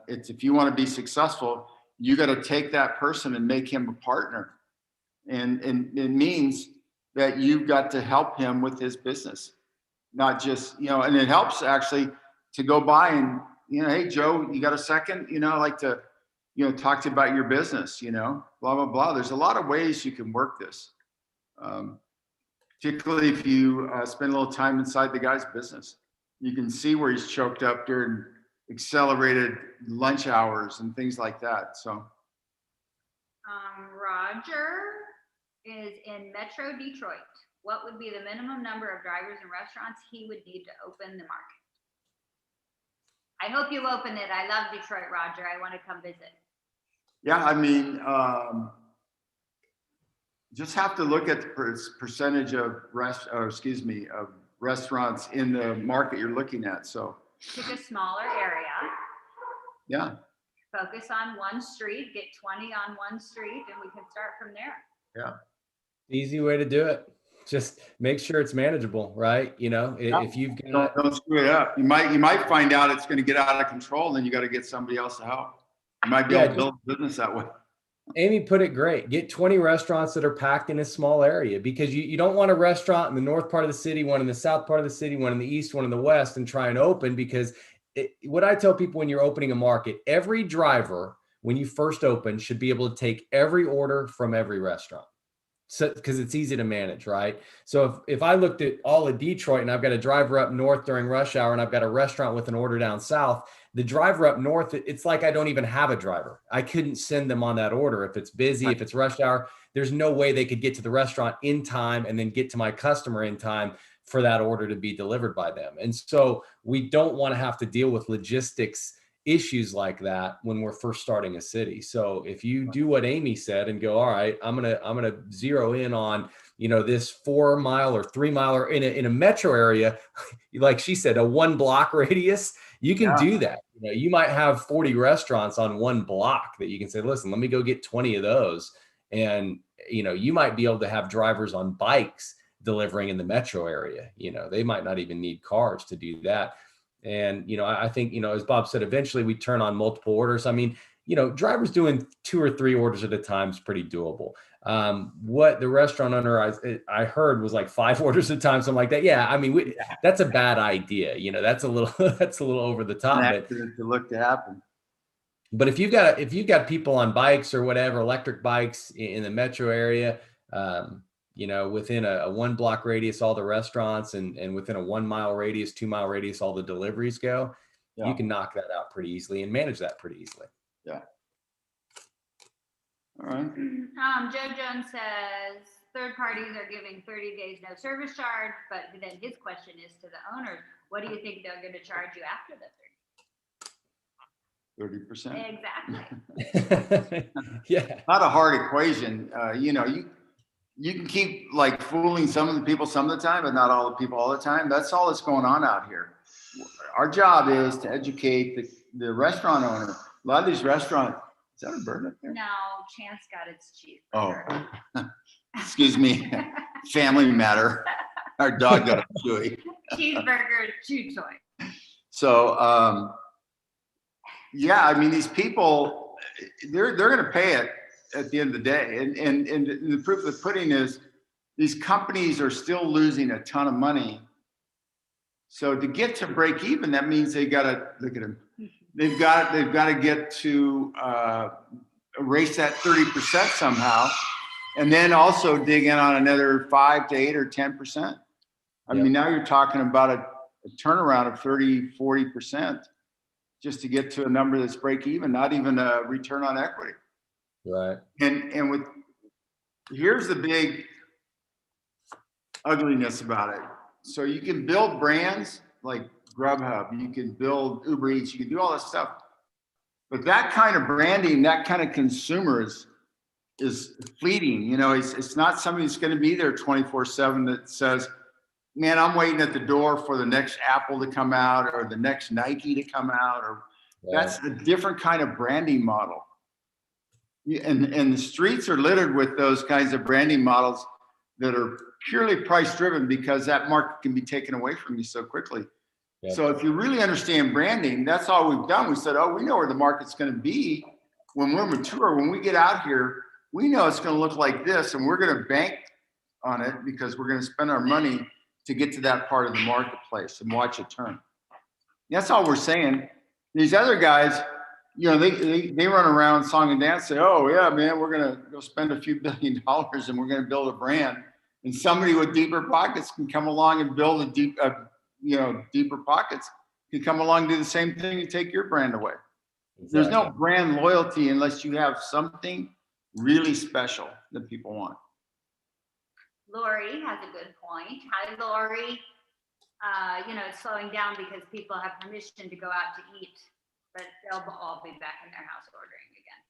it's, if you want to be successful, you got to take that person and make him a partner. And it means that you've got to help him with his business, not just, and it helps actually to go by and, hey, Joe, you got a second? I'd like to, talk to you about your business, blah, blah, blah. There's a lot of ways you can work this. Particularly if you spend a little time inside the guy's business. You can see where he's choked up during accelerated lunch hours and things like that. So Roger is in Metro Detroit. What would be the minimum number of drivers and restaurants he would need to open the market? I hope you open it. I love Detroit, Roger. I want to come visit. yeah, I mean, just have to look at the percentage of restaurants in the market you're looking at. So Pick a smaller area. yeah, Focus on one street. Get 20 on one street, and we can start from there. yeah. Easy way to do it. Just make sure it's manageable, right? If you've got, Don't screw it up. You might find out it's going to get out of control, and then you got to get somebody else to help. You might be able to build a business that way. Amy put it great. Get 20 restaurants that are packed in a small area, because you don't want a restaurant in the north part of the city, one in the south part of the city, one in the east, one in the west, and try and open. Because what I tell people when you're opening a market, every driver, when you first open, should be able to take every order from every restaurant. So, because it's easy to manage, right? So if I looked at all of Detroit and I've got a driver up north during rush hour and I've got a restaurant with an order down south, the driver up north, it's like I don't even have a driver. I couldn't send them on that order. If it's busy, if it's rush hour, there's no way they could get to the restaurant in time and then get to my customer in time for that order to be delivered by them. And so we don't want to have to deal with logistics issues like that when we're first starting a city. So if you do what Amy said and go, all right, I'm gonna zero in on this 4 mile or 3 mile or in a metro area, like she said, a 1 block radius, you can do that. You might have 40 restaurants on 1 block that you can say, listen, let me go get 20 of those. And you might be able to have drivers on bikes delivering in the metro area. They might not even need cars to do that. And, I think, as Bob said, eventually we turn on multiple orders. I mean, drivers doing 2 or 3 orders at a time is pretty doable. What the restaurant owner I heard was like 5 orders at a time, something like that. Yeah. I mean, that's a bad idea. That's a little, that's a little over the top. To look to happen. But if you've got people on bikes or whatever, electric bikes in the metro area, within a 1 block radius, all the restaurants, and within a 1 mile radius, 2 mile radius, all the deliveries go, you can knock that out pretty easily and manage that pretty easily. Yeah. All right. Joe Jones says third parties are giving 30 days no service charge, but then his question is to the owners, what do you think they're going to charge you after the 30%. Exactly. Yeah. Not a hard equation. You can keep like fooling some of the people some of the time, but not all the people all the time. That's all that's going on out here. Our job is to educate the restaurant owner. A lot of these restaurants, is that a bird up there? No, Chance got its cheese. Oh, excuse me. Family matter. Our dog got a chewy. Cheeseburger chew toy. So, yeah, I mean, these people, they're going to pay it at the end of the day. And the proof of the pudding is these companies are still losing a ton of money. So to get to break even, that means they got to look at them. They've got to get to erase that 30% somehow, and then also dig in on another 5 to 8 or 10%. I mean, now you're talking about a turnaround of 30, 40% just to get to a number that's break even, not even a return on equity. Right. And here's the big ugliness about it. So you can build brands like Grubhub, you can build Uber Eats, you can do all this stuff. But that kind of branding, that kind of consumer is fleeting. It's not somebody that's going to be there 24/7 that says, man, I'm waiting at the door for the next Apple to come out or the next Nike to come out. That's a different kind of branding model. And the streets are littered with those kinds of branding models that are purely price driven because that market can be taken away from you so quickly. Yep. So if you really understand branding, that's all we've done. We said, we know where the market's going to be when we're mature. When we get out here, we know it's going to look like this, and we're going to bank on it because we're going to spend our money to get to that part of the marketplace and watch it turn. That's all we're saying. These other guys, you know, they run around song and dance, say, oh yeah, man, we're going to go spend a few $1 billion and we're going to build a brand. And somebody with deeper pockets can come along and build deeper pockets can come along and do the same thing and take your brand away. There's no brand loyalty unless you have something really special that people want. Lori has a good point. Hi, Lori. It's slowing down because people have permission to go out to eat, but they'll all be back in their house ordering again.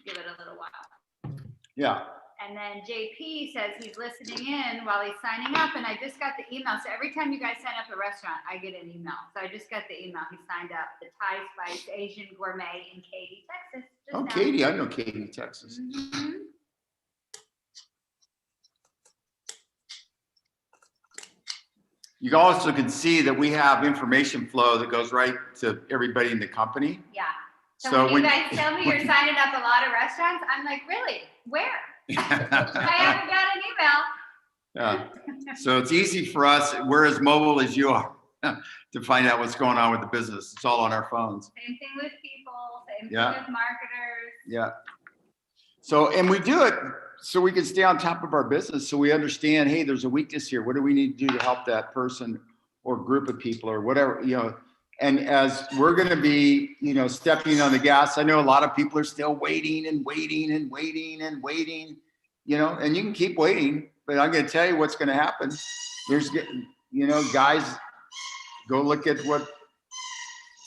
Give it a little while. Yeah. And then JP says he's listening in while he's signing up, and I just got the email. So every time you guys sign up a restaurant, I get an email. So I just got the email. He signed up, the Thai Spice Asian Gourmet in Katy, Texas. Oh, Katy, I know Katy, Texas. Mhm. You also can see that we have information flow that goes right to everybody in the company. Yeah. So when you guys tell me you're when- signing up a lot of restaurants, I'm like, really? Where? I haven't got an email. Yeah. So it's easy for us, we're as mobile as you are, to find out what's going on with the business. It's all on our phones. Same thing with people, same Yeah. thing with marketers. Yeah. So, and we do it so we can stay on top of our business. So we understand, hey, there's a weakness here. What do we need to do to help that person or group of people or whatever, and as we're going to be, stepping on the gas, I know a lot of people are still waiting and waiting and waiting and waiting, and you can keep waiting, but I'm going to tell you what's going to happen. There's, guys, go look at what's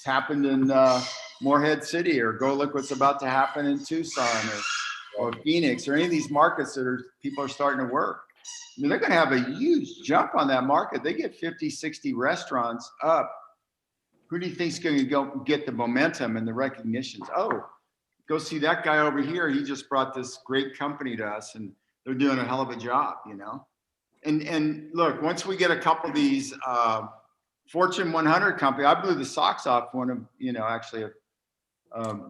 happened in Morehead City, or go look what's about to happen in Tucson or Phoenix, or any of these markets that people are starting to work. I mean, they're going to have a huge jump on that market. They get 50, 60 restaurants up. Who do you think is going to go get the momentum and the recognitions? Oh, go see that guy over here. He just brought this great company to us, and they're doing a hell of a job, And look, once we get a couple of these Fortune 100 company, I blew the socks off one of, actually a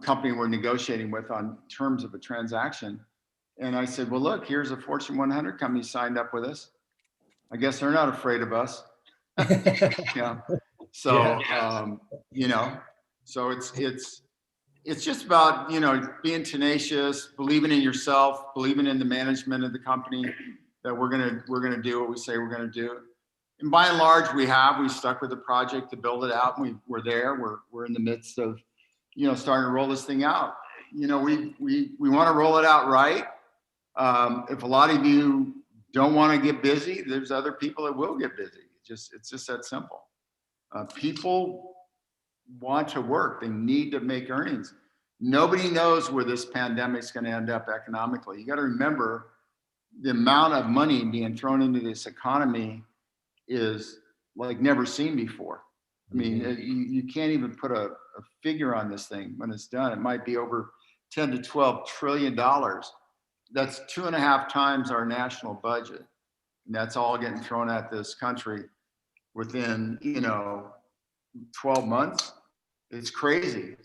company we're negotiating with on terms of a transaction. And I said, well, look, here's a Fortune 100 company signed up with us. I guess they're not afraid of us. Yeah. So, so it's just about, being tenacious, believing in yourself, believing in the management of the company that we're going to do what we say we're going to do. And by and large, we stuck with the project to build it out. And we're there. We're in the midst of, starting to roll this thing out. We want to roll it out right. If a lot of you don't want to get busy, there's other people that will get busy. It's just that simple. People want to work. They need to make earnings. Nobody knows where this pandemic is going to end up economically. You got to remember the amount of money being thrown into this economy is like never seen before. I mean, you can't even put a figure on this thing when it's done. It might be over 10 to 12 trillion dollars. That's 2.5 times our national budget. And that's all getting thrown at this country within, 12 months. It's crazy.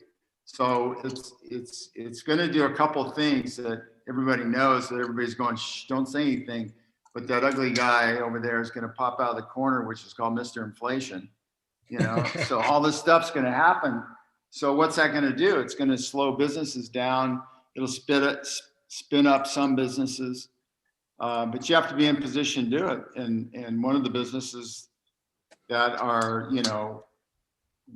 So it's going to do a couple of things that everybody knows, that everybody's going, shh, don't say anything. But that ugly guy over there is going to pop out of the corner, which is called Mr. Inflation. So all this stuff's going to happen. So what's that going to do? It's going to slow businesses down. It'll spin up some businesses, but you have to be in position to do it. And one of the businesses that are,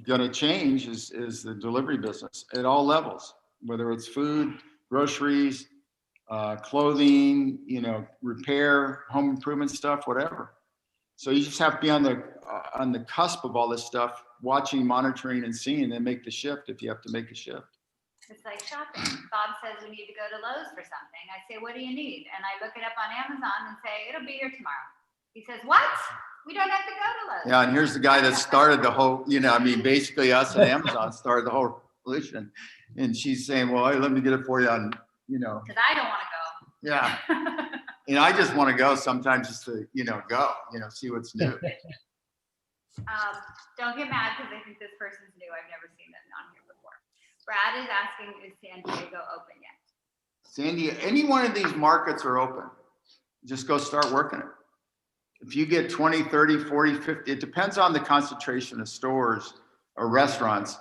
going to change is the delivery business at all levels, whether it's food, groceries, clothing, repair, home improvement stuff, whatever. So you just have to be on the cusp of all this stuff, watching, monitoring, and seeing, and make the shift if you have to make a shift. It's like shopping. Bob says we need to go to Lowe's for something. I say, what do you need? And I look it up on Amazon and say, it'll be here tomorrow. He says, what? We don't have to go to Lowe's. Yeah, and here's the guy that started the whole, basically us and Amazon started the whole revolution. And she's saying, well, hey, let me get it for you on, Because I don't want to go. Yeah. I just want to go sometimes just to, go, see what's new. Don't get mad because I think this person's new. I've never seen them on here before. Brad is asking, is San Diego open yet? San Diego, any one of these markets are open. Just go start working it. If you get 20, 30, 40, 50, it depends on the concentration of stores or restaurants.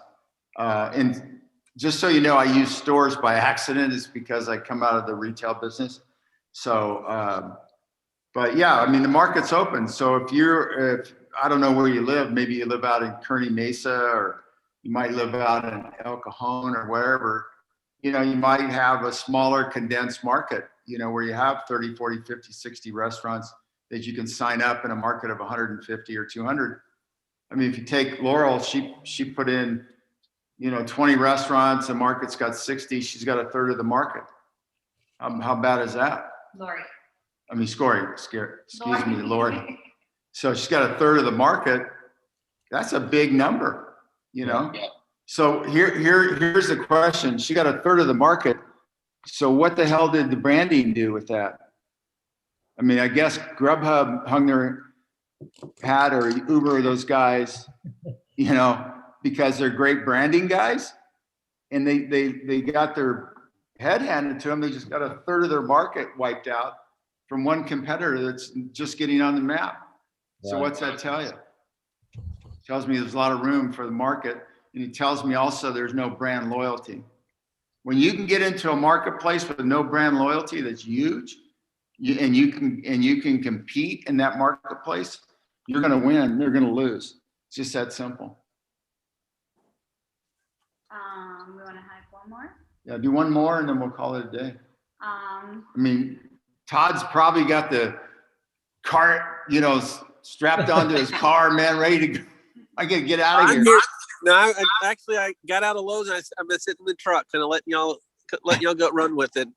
And just so you know, I use stores by accident. It's because I come out of the retail business. So, but yeah, I mean, the market's open. So if I don't know where you live, maybe you live out in Kearney Mesa, or you might live out in El Cajon or wherever, you know, you might have a smaller condensed market, you know, where you have 30, 40, 50, 60 restaurants that you can sign up in a market of 150 or 200. I mean, if you take Laurel, she put in, you know, 20 restaurants, the market's got 60, she's got a third of the market. How bad is that? Lori. I mean, excuse me, Lori. So she's got a third of the market. That's a big number, you know? Yeah. So here's the question. She got a third of the market. So what the hell did the branding do with that? I mean, I guess Grubhub hung their hat, or Uber, those guys, you know, because they're great branding guys, and they got their head handed to them. They just got a third of their market wiped out from one competitor that's just getting on the map. So what's that tell you? It tells me there's a lot of room for the market, and it tells me also there's no brand loyalty. When you can get into a marketplace with no brand loyalty, that's huge, and you can compete in that marketplace, you're going to win, you're going to lose. It's just that simple. We want to have one more. Yeah, do one more and then we'll call it a day. I Um, mean, Todd's probably got the cart, you know, strapped onto his car, man, ready to go. I gotta get out of I'm here. here. No, I got out of Lowe's and I've been sitting in the truck, kind of letting y'all go run with it.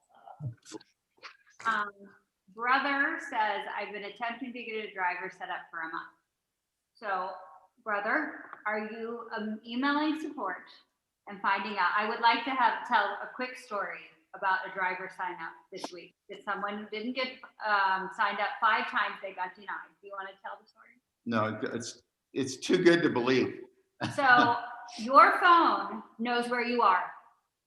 Brother says, I've been attempting to get a driver set up for a month. So, brother, are you emailing support and finding out? I would like to tell a quick story about a driver sign up this week. That someone who didn't get signed up 5 times, they got denied. Do you want to tell the story? No, it's too good to believe. So your phone knows where you are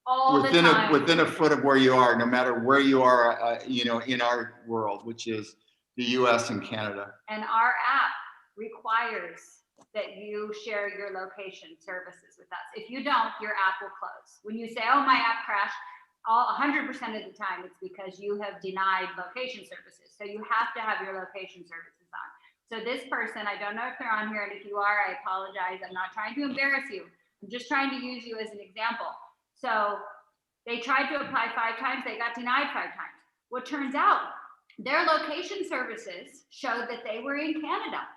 all the time. Within a foot of where you are, no matter where you are, you know, in our world, which is the US and Canada. And our app requires that you share your location services with us. If you don't, your app will close. When you say, oh, my app crashed, 100% of the time it's because you have denied location services. So you have to have your location services on. So this person, I don't know if they're on here, and if you are, I apologize. I'm not trying to embarrass you. I'm just trying to use you as an example. So they tried to apply 5 times, they got denied 5 times. Well, turns out their location services showed that they were in Canada,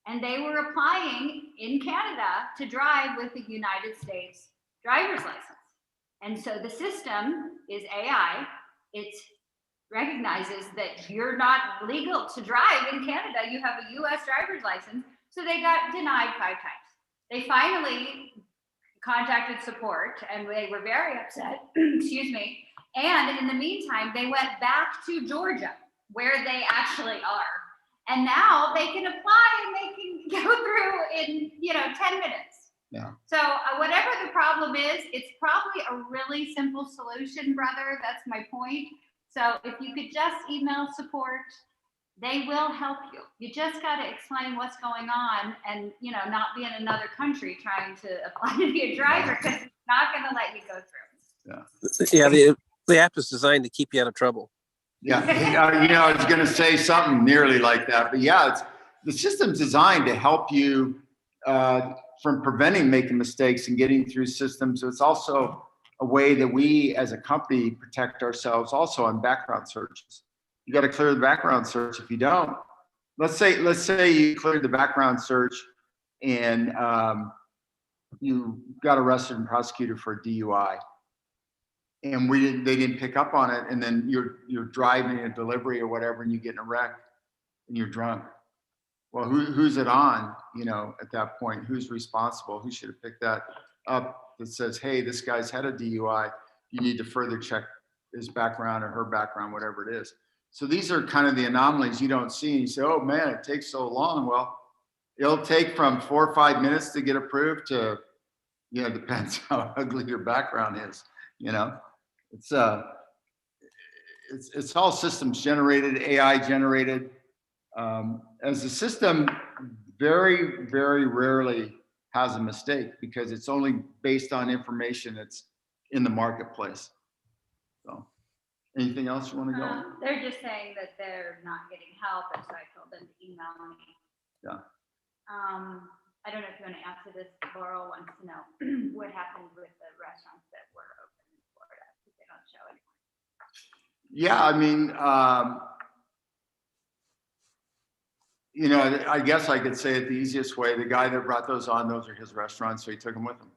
and they were applying in Canada to drive with the United States driver's license. And so the system is AI. It recognizes that you're not legal to drive in Canada. You have a US driver's license. So they got denied 5 times. They finally contacted support, and they were very upset, excuse me. And in the meantime, they went back to Georgia, where they actually are. And now they can apply and they can go through in, 10 minutes. Yeah. So whatever the problem is, it's probably a really simple solution, brother. That's my point. So if you could just email support, they will help you. You just got to explain what's going on, and not be in another country trying to apply to be a driver, because it's not going to let you go through. Yeah, the app is designed to keep you out of trouble. Yeah, I was going to say something nearly like that, but yeah, the system's designed to help you from preventing making mistakes and getting through systems. So it's also a way that we as a company protect ourselves also on background searches. You got to clear the background search. If you don't, let's say you cleared the background search and you got arrested and prosecuted for a DUI, and they didn't pick up on it, and then you're driving a delivery or whatever, and you get in a wreck and you're drunk. Well, who's it on? At that point, who's responsible? Who should have picked that up? That says, hey, this guy's had a DUI. You need to further check his background or her background, whatever it is. So these are kind of the anomalies you don't see. And you say, oh man, it takes so long. Well, it'll take from 4 or 5 minutes to get approved to, depends how ugly your background is. It's all systems generated, AI generated. As a system, very, very rarely has a mistake, because it's only based on information that's in the marketplace. So, anything else you want to go? They're just saying that they're not getting help, and so I told them to email me. Yeah. I don't know if you want to answer this. Laurel wants to know what happened with the restaurants that were open in Florida because they don't show anymore. Yeah, I mean, you know, I guess I could say it the easiest way. The guy that brought those on, those are his restaurants, so he took them with him.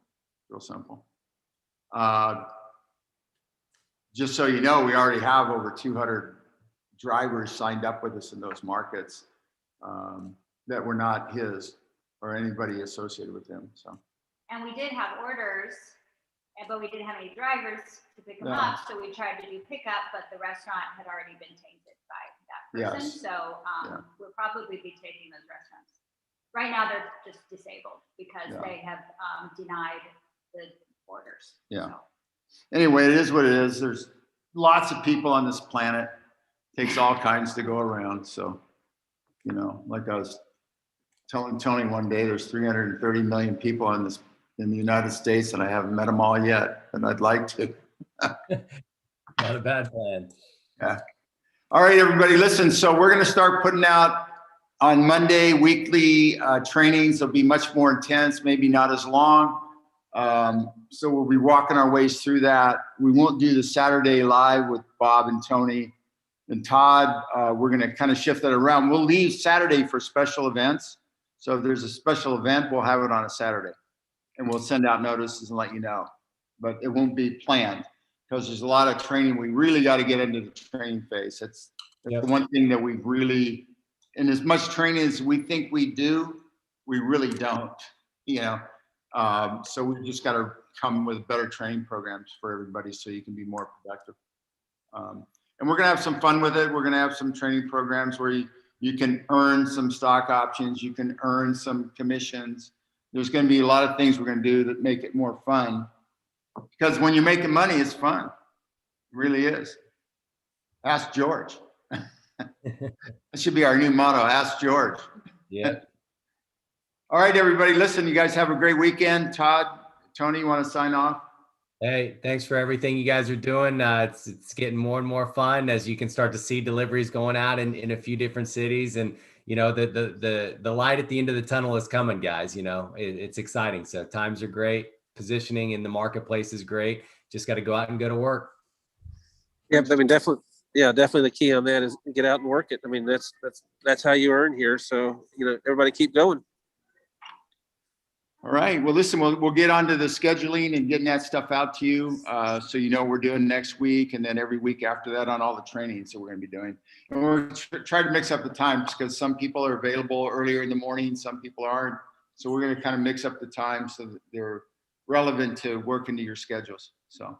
Real simple. Just so you know, we already have over 200 drivers signed up with us in those markets that were not his or anybody associated with him. So. And we did have orders, but we didn't have any drivers to pick them No. up. So we tried to do pickup, but the restaurant had already been tainted by that person. Yes. So Yeah. we'll probably be taking those restaurants. Right now, they're just disabled because Yeah. they have denied the orders. Yeah. So. Anyway, it is what it is. There's lots of people on this planet. Takes all kinds to go around. So, you know, like I was telling Tony one day, there's 330 million people in the United States, and I haven't met them all yet, and I'd like to. Not a bad plan. Yeah. All right, everybody, listen. So we're going to start putting out on Monday weekly trainings. They'll be much more intense, maybe not as long. So we'll be walking our ways through that. We won't do the Saturday live with Bob and Tony and Todd. We're going to kind of shift that around. We'll leave Saturday for special events. So if there's a special event, we'll have it on a Saturday, and we'll send out notices and let you know. But it won't be planned because there's a lot of training. We really got to get into the training phase. That's Yep. the one thing that we've really, and as much training as we think we do, we really don't, you know. So we just got to come with better training programs for everybody so you can be more productive. And we're going to have some fun with it. We're going to have some training programs where you can earn some stock options. You can earn some commissions. There's going to be a lot of things we're going to do that make it more fun. Because when you're making money, it's fun. It really is. Ask George. That should be our new motto. Ask George. Yeah. All right, everybody. Listen, you guys have a great weekend. Todd, Tony, you want to sign off? Hey, thanks for everything you guys are doing. It's getting more and more fun as you can start to see deliveries going out in a few different cities, and you know the light at the end of the tunnel is coming, guys. You know it's exciting. So times are great. Positioning in the marketplace is great. Just got to go out and go to work. Yeah, I mean, definitely. Yeah, definitely the key on that is get out and work it. I mean, that's how you earn here. So, you know, everybody keep going. All right. Well, listen, we'll get onto the scheduling and getting that stuff out to you. So you know we're doing next week, and then every week after that on all the trainings that we're going to be doing. And we're trying to mix up the times because some people are available earlier in the morning, some people aren't. So we're going to kind of mix up the times so that they're relevant to work into your schedules. So